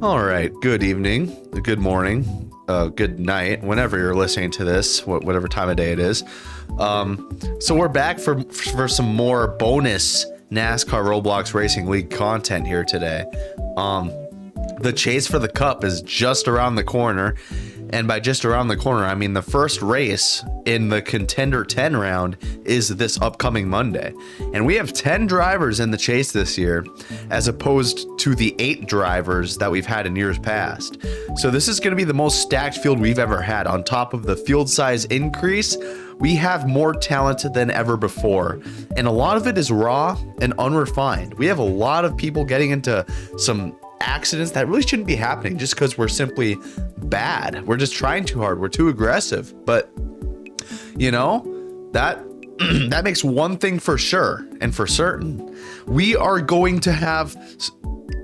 All right. Good evening, good morning, good night, whenever you're listening to this, whatever time of day it is. So we're back for some more bonus NASCAR Roblox Racing League content here today. The chase for the cup is just around the corner. And by just around the corner, I mean the first race in the Contender 10 round is this upcoming Monday. And we have 10 drivers in the chase this year, as opposed to the 8 drivers that we've had in years past. So this is going to be the most stacked field we've ever had. On top of the field size increase, we have more talent than ever before. And a lot of it is raw and unrefined. We have a lot of people getting into some accidents that really shouldn't be happening just because we're simply bad. We're just trying too hard. We're too aggressive. But you know, that makes one thing for sure and for certain. We are going to have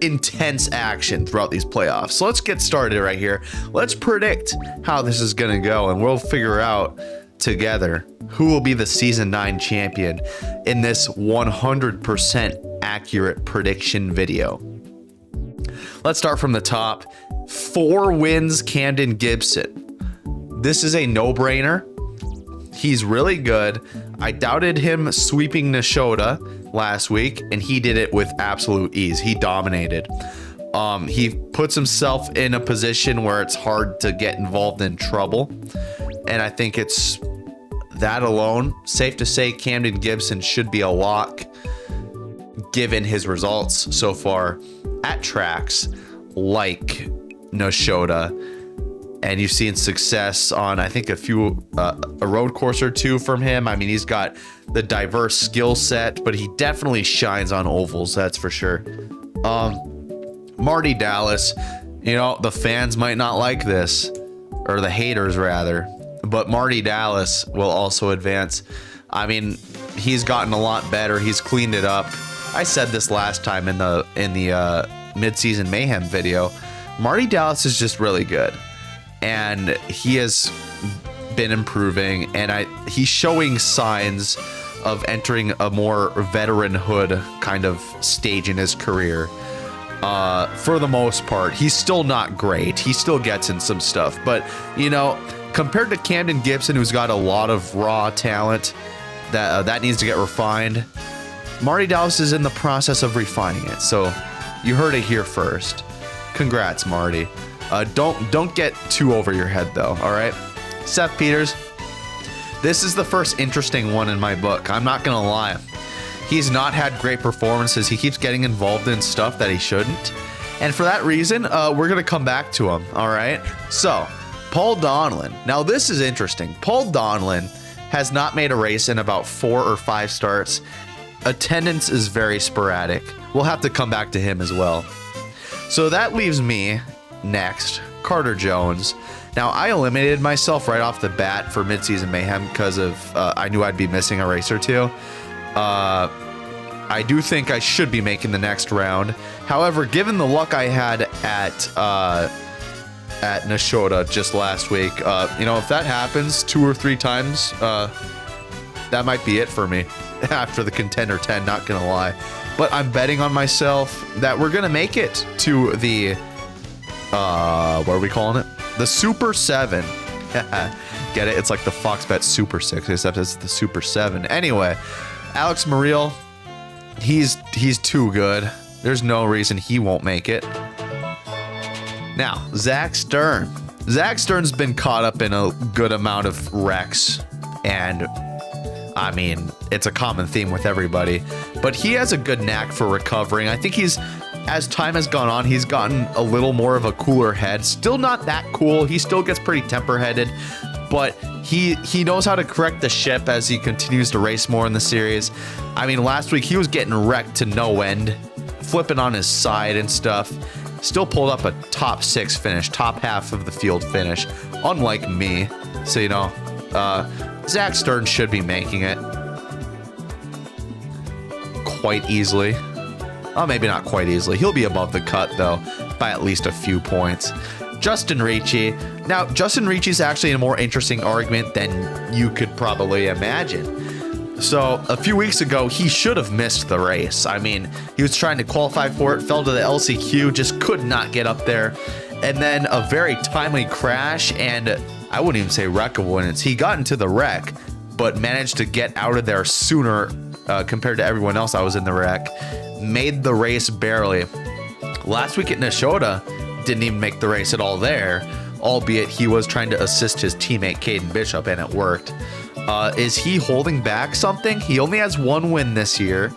intense action throughout these playoffs. So let's get started right here. Let's predict how this is going to go, and we'll figure out together who will be the season 9 champion in this 100% accurate prediction video. Let's start from the top. 4 wins, Camden Gibson. This is a no-brainer. He's really good. I doubted him sweeping Nashota last week, and he did it with absolute ease. He dominated. He puts himself in a position where it's hard to get involved in trouble, and I think it's that alone. Safe to say Camden Gibson should be a lock given his results so far at tracks like Nashota, and you've seen success on I think a road course or two from him. I mean, he's got the diverse skill set, but he definitely shines on ovals, that's for sure. Marty Dallas, you know, the fans might not like this, or the haters rather, but Marty Dallas will also advance. I mean, he's gotten a lot better. He's cleaned it up. I said this last time in the mid-season mayhem video. Marty Dallas is just really good, and he has been improving, and he's showing signs of entering a more veteranhood kind of stage in his career. For the most part, he's still not great. He still gets in some stuff, but you know, compared to Camden Gibson, who's got a lot of raw talent that needs to get refined, Marty Dallas is in the process of refining it. So you heard it here first. Congrats, Marty. Don't get too over your head though. All right, Seth Peters. This is the first interesting one in my book. I'm not gonna lie. He's not had great performances. He keeps getting involved in stuff that he shouldn't, and for that reason, we're gonna come back to him. All right. So Paul Donlin. Now this is interesting. Paul Donlin has not made a race in about 4 or 5 starts. Attendance is very sporadic. We'll have to come back to him as well. So that leaves me next, Carter Jones. Now, I eliminated myself right off the bat for midseason mayhem because of I knew I'd be missing a race or two. I do think I should be making the next round. However, given the luck I had at Nashota just last week, you know, if that happens 2 or 3 times, that might be it for me after the Contender 10, not gonna lie. But I'm betting on myself that we're gonna make it to the what are we calling it? The Super 7. Get it? It's like the Fox Bet Super 6, except it's the Super 7. Anyway, Alex Muriel, he's too good. There's no reason he won't make it. Now, Zach Stern. Zach Stern's been caught up in a good amount of wrecks, and I mean, it's a common theme with everybody, but he has a good knack for recovering. I think as time has gone on, he's gotten a little more of a cooler head. Still not that cool. He still gets pretty temper-headed, but he knows how to correct the ship as he continues to race more in the series. I mean, last week he was getting wrecked to no end, flipping on his side and stuff. Still pulled up a top 6 finish, top half of the field finish, unlike me. So, you know, Zach Stern should be making it quite easily. Oh, maybe not quite easily. He'll be above the cut, though, by at least a few points. Justin Ricci. Now, Justin Ricci is actually a more interesting argument than you could probably imagine. So a few weeks ago, he should have missed the race. I mean, he was trying to qualify for it, fell to the LCQ, just could not get up there. And then a very timely crash, and I wouldn't even say wreck avoidance. He got into the wreck, but managed to get out of there sooner compared to everyone else that was in the wreck. Made the race barely. Last week at Nashota, didn't even make the race at all there, albeit he was trying to assist his teammate Caden Bishop, and it worked. Is he holding back something? He only has one win this year.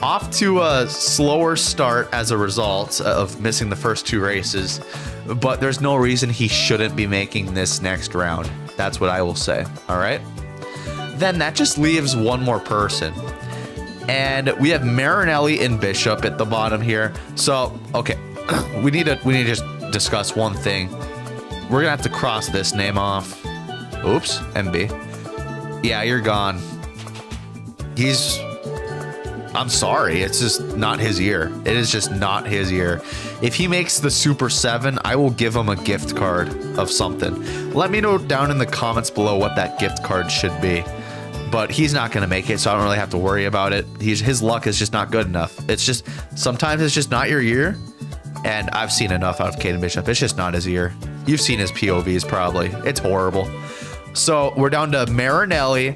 Off to a slower start as a result of missing the first two races, but there's no reason he shouldn't be making this next round. That's what I will say. All right. Then that just leaves one more person. And we have Marinelli and Bishop at the bottom here. So, okay, we need to just discuss one thing. We're gonna have to cross this name off. Oops, MB. Yeah, you're gone. I'm sorry, it's just not his year. It is just not his year. If he makes the Super 7, I will give him a gift card of something. Let me know down in the comments below what that gift card should be. But he's not going to make it, so I don't really have to worry about it. His luck is just not good enough. It's just, sometimes it's just not your year. And I've seen enough out of Caden Bishop. It's just not his year. You've seen his POVs probably. It's horrible. So we're down to Marinelli,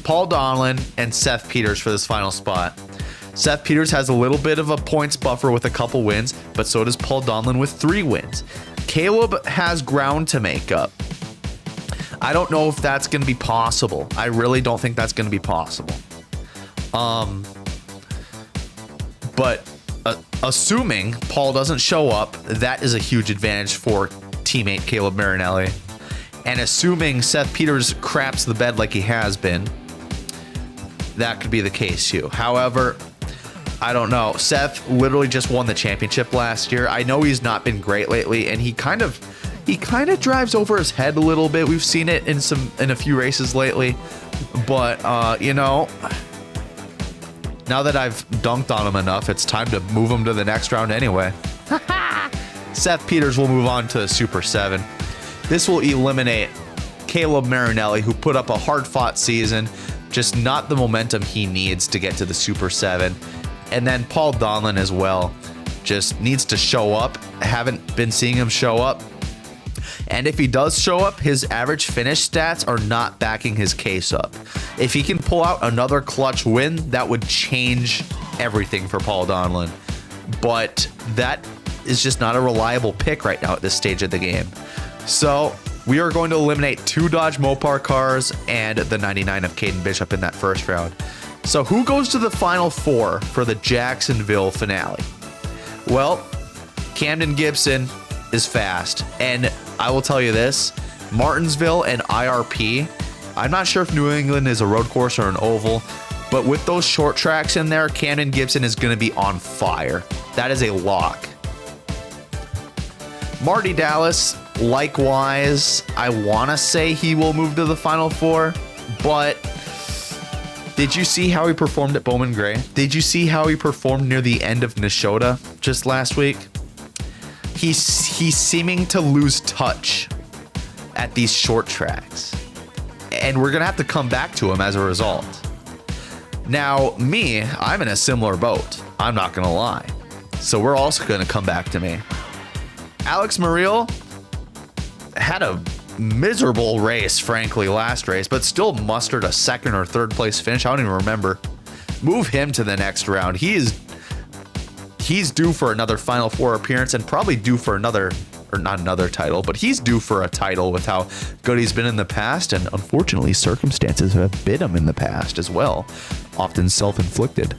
Paul Donlin, and Seth Peters for this final spot. Seth Peters has a little bit of a points buffer with a couple wins, but so does Paul Donlin with 3 wins. Caleb has ground to make up. I don't know if that's going to be possible. I really don't think that's going to be possible. But assuming Paul doesn't show up, that is a huge advantage for teammate Caleb Marinelli. And assuming Seth Peters craps the bed like he has been, that could be the case too. However, I don't know. Seth literally just won the championship last year. I know he's not been great lately, and he kind of drives over his head a little bit. We've seen it in a few races lately, but you know, now that I've dunked on him enough, it's time to move him to the next round anyway. Seth Peters will move on to the Super 7. This will eliminate Caleb Marinelli, who put up a hard-fought season, just not the momentum he needs to get to the Super 7. And then Paul Donlin as well, just needs to show up. Haven't been seeing him show up. And if he does show up, his average finish stats are not backing his case up. If he can pull out another clutch win, that would change everything for Paul Donlin. But that is just not a reliable pick right now at this stage of the game. So we are going to eliminate 2 Dodge Mopar cars and the 99 of Caden Bishop in that first round. So who goes to the final 4 for the Jacksonville finale? Well, Camden Gibson is fast. And I will tell you this, Martinsville and IRP, I'm not sure if New England is a road course or an oval, but with those short tracks in there, Camden Gibson is going to be on fire. That is a lock. Marty Dallas, likewise, I want to say he will move to the final 4, but did you see how he performed at Bowman Gray? Did you see how he performed near the end of Nashota just last week? He's seeming to lose touch at these short tracks, and we're gonna have to come back to him as a result. Now, me, I'm in a similar boat. I'm not gonna lie. So we're also gonna come back to me. Alex Muriel had a miserable race, frankly, last race, but still mustered a 2nd or 3rd place finish. I don't even remember. Move him to the next round. He's due for another Final 4 appearance and probably due for another, or not another title, but he's due for a title with how good he's been in the past. And unfortunately, circumstances have bit him in the past as well, often self-inflicted.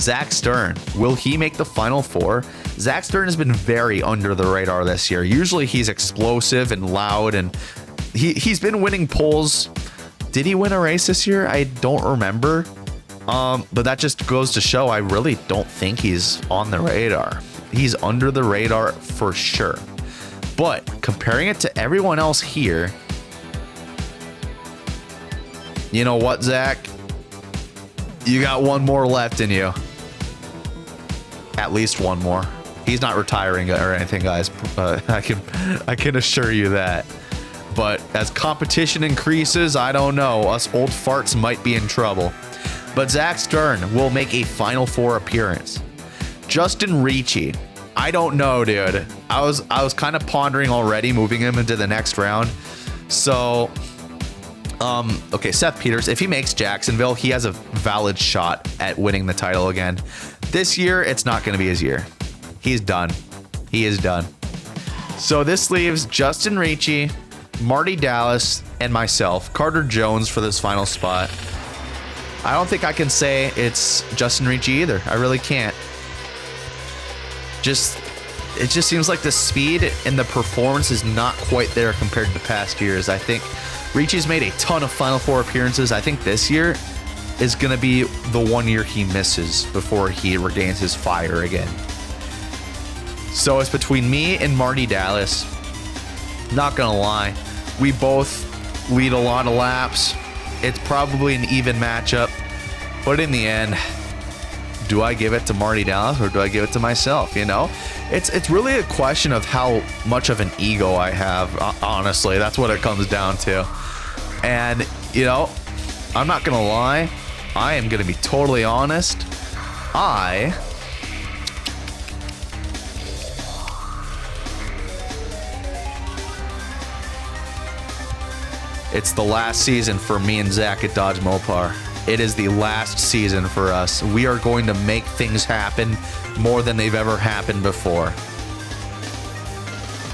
Zach Stern, will he make the Final 4? Zach Stern has been very under the radar this year. Usually he's explosive and loud, and he's been winning poles. Did he win a race this year? I don't remember. But that just goes to show I really don't think he's on the radar. He's under the radar for sure. But comparing it to everyone else here, you know what, Zach? You got one more left in you. At least one more. He's not retiring or anything, guys. I can assure you that. But as competition increases, I don't know. Us old farts might be in trouble. But Zach Stern will make a Final Four appearance. Justin Ricci, I don't know, dude. I was kind of pondering already moving him into the next round. So, okay, Seth Peters, if he makes Jacksonville, he has a valid shot at winning the title again. This year, it's not going to be his year. He's done. He is done. So this leaves Justin Ricci, Marty Dallas, and myself, Carter Jones, for this final spot. I don't think I can say it's Justin Ricci either. I really can't. It just seems like the speed and the performance is not quite there compared to past years. I think Ricci's made a ton of Final Four appearances. I think this year is going to be the one year he misses before he regains his fire again. So it's between me and Marty Dallas. Not going to lie. We both lead a lot of laps. It's probably an even matchup. But in the end, do I give it to Marty Dallas or do I give it to myself? You know, it's really a question of how much of an ego I have. Honestly, that's what it comes down to. And, you know, I'm not going to lie. I am going to be totally honest. It's the last season for me and Zach at Dodge Mopar. It is the last season for us. We are going to make things happen more than they've ever happened before.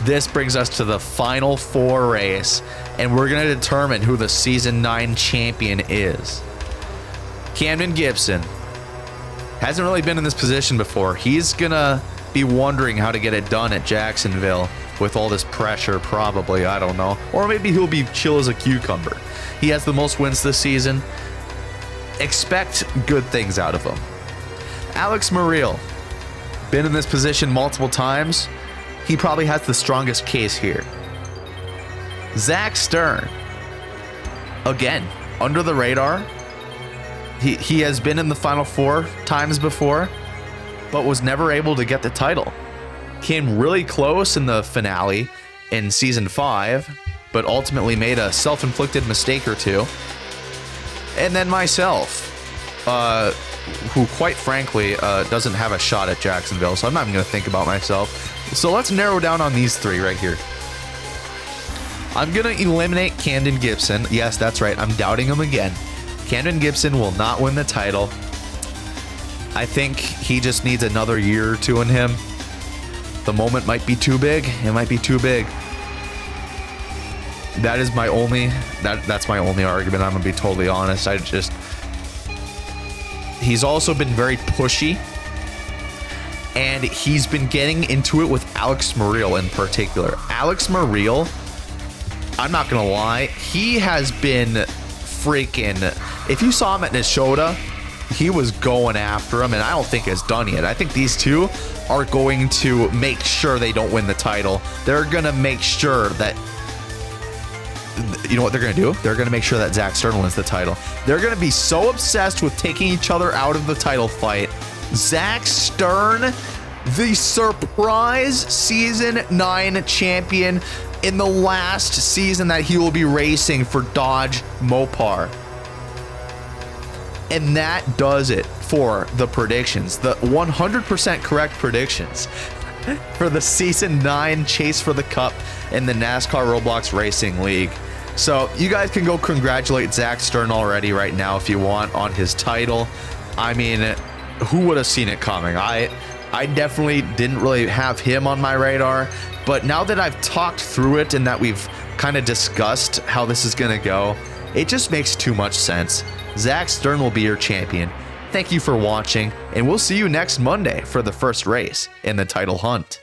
This brings us to the Final Four race, and we're going to determine who the Season 9 champion is. Camden Gibson hasn't really been in this position before. He's going to be wondering how to get it done at Jacksonville with all this pressure, probably. I don't know. Or maybe he'll be chill as a cucumber. He has the most wins this season. Expect good things out of him. Alex Muriel, been in this position multiple times. He probably has the strongest case here. Zach Stern, again, under the radar. He has been in the Final Four times before, but was never able to get the title. Came really close in the finale in Season 5, but ultimately made a self-inflicted mistake or two. And then myself, who quite frankly doesn't have a shot at Jacksonville, so I'm not even going to think about myself. So let's narrow down on these three right here. I'm going to eliminate Camden Gibson. Yes, that's right. I'm doubting him again. Camden Gibson will not win the title. I think he just needs another year or two in him. The moment might be too big. It might be too big. That is my only, that's my only argument. I'm going to be totally honest. He's also been very pushy, and he's been getting into it with Alex Muriel in particular. Alex Muriel, I'm not going to lie, he has been freaking, if you saw him at Neshota, he was going after him, and I don't think it's done yet. I think these two are going to make sure they don't win the title. They're going to make sure that, you know what they're going to do? They're going to make sure that Zach Stern wins the title. They're going to be so obsessed with taking each other out of the title fight. Zach Stern, the surprise Season 9 champion in the last season that he will be racing for Dodge Mopar. And that does it for the predictions, the 100% correct predictions for the Season 9 Chase for the Cup in the NASCAR Roblox Racing League. So you guys can go congratulate Zach Stern already right now if you want on his title. I mean, who would have seen it coming? I definitely didn't really have him on my radar, but now that I've talked through it and that we've kind of discussed how this is going to go, it just makes too much sense. Zach Stern will be your champion. Thank you for watching, and we'll see you next Monday for the first race in the title hunt.